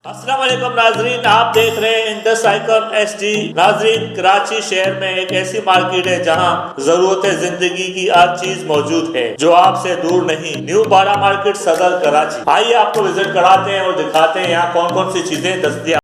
अस्सलाम वालेकुम नाजरीन, आप देख रहे हैं इंडस आइकॉन एचडी। नाजरीन, कराची शहर में एक ऐसी मार्केट है जहां जरूरत जिंदगी की हर चीज मौजूद है जो आपसे दूर नहीं। न्यू बाड़ा मार्केट, सदर कराची। आइए आपको विजिट कराते हैं और दिखाते हैं यहाँ कौन कौन सी चीजें दस्तयाब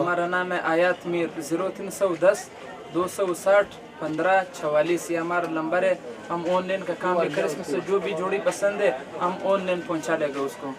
हमारा नाम है आयात मीर। 0310 260 1544 ये हमारा नंबर है। हम ऑनलाइन का काम भी करें, इसमें से जो भी जोड़ी पसंद है हम ऑनलाइन पहुंचा देगा उसको।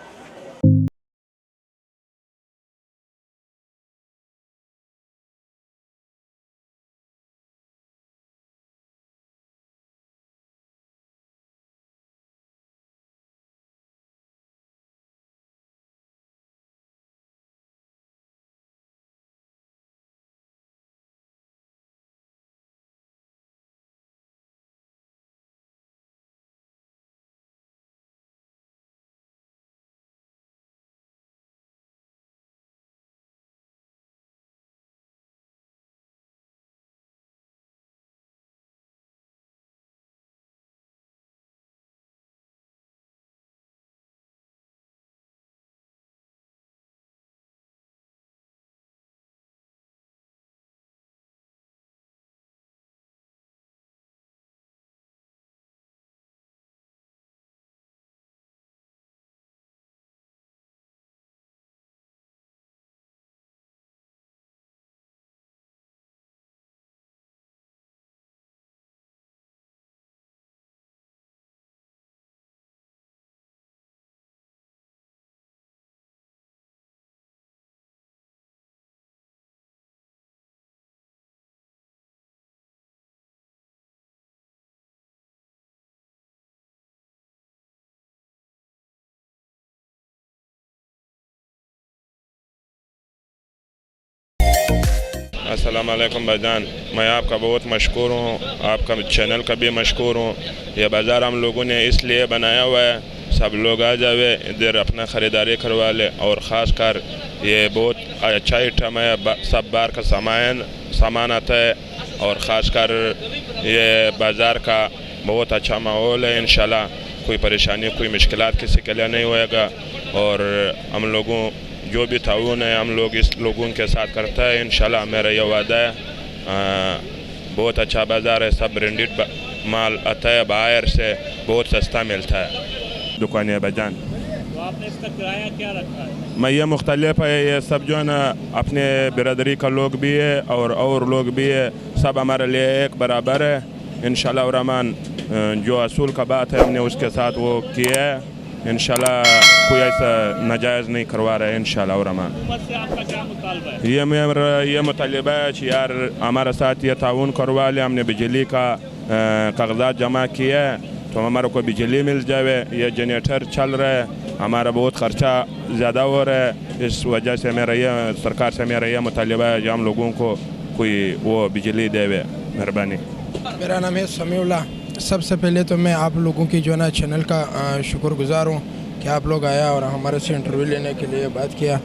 अस्सलाम वालेकुम भाईजान, मैं आपका बहुत मशकूर हूँ, आपका चैनल का भी मशकूर हूँ। यह बाज़ार हम लोगों ने इसलिए बनाया हुआ है, सब लोग आ जावे इधर अपना ख़रीदारी करवा ले। और ख़ास कर ये बहुत अच्छा आइटम है, सब बार का सामान आता है। और ख़ास कर ये बाज़ार का बहुत अच्छा माहौल है। इंशाल्लाह कोई परेशानी कोई मुश्किलात किसी के लिए नहीं होएगा। और हम लोगों जो भी ताउन है हम लोग इस लोगों के साथ करता है। इंशाल्लाह मेरा यह वादा है। बहुत अच्छा बाज़ार है, सब ब्रांडेड माल आता है, बाहर से बहुत सस्ता मिलता है। दुकान है भाईजान। तो आपने इसका किराया क्या रखा है? मैं ये मुख्तलिफ है, ये सब जो है ना अपने बिरादरी का लोग भी है और लोग भी है, सब हमारे लिए एक बराबर है। इंशाल्लाह रहमान जो असूल का बात है हमने उसके साथ वो किया है। इंशाल्लाह कोई ऐसा नाजायज़ नहीं करवा रहा है। इंशाल्लाह रहमान से आपका क्या मुतालबा है? ये मुतालबा है कि यार हमारे साथ ये ताउन करवा ले। हमने बिजली का कागजात जमा किया है तो हमारे को बिजली मिल जाए। ये जनरेटर चल रहा है, हमारा बहुत ख़र्चा ज़्यादा हो रहा है। इस वजह से मेरा ये सरकार से मेरा ये मुतालबा है कि हम लोगों को कोई वो बिजली देवे, मेहरबानी। मेरा नाम है समीउल्लाह। सबसे पहले तो मैं आप लोगों की जो है ना चैनल का शुक्रगुज़ार हूँ कि आप लोग आया और हमारे से इंटरव्यू लेने के लिए बात किया।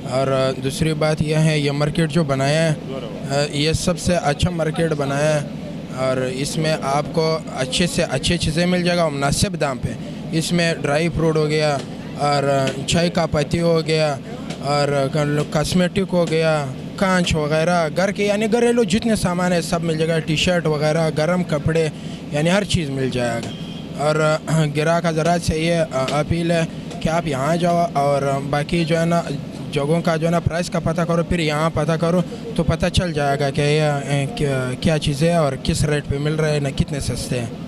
और दूसरी बात यह है ये मार्केट जो बनाया है ये सबसे अच्छा मार्केट बनाया है। और इसमें आपको अच्छे से अच्छी चीज़ें मिल जाएगा मुनासिब दाम पे। इसमें ड्राई फ्रूट हो गया और चाय का पत्ती हो गया और कॉस्मेटिक हो गया, कांच वगैरह, घर के यानी घरेलू जितने सामान है सब मिल जाएगा। टी शर्ट वगैरह, गर्म कपड़े, यानी हर चीज़ मिल जाएगा। और ग्राहक हज़रात से ये अपील है कि आप यहाँ जाओ और बाकी जो है ना जगहों का जो है ना प्राइस का पता करो, फिर यहाँ पता करो तो पता चल जाएगा कि ये क्या चीज़ें और किस रेट पे मिल रहे हैं ना कितने सस्ते हैं।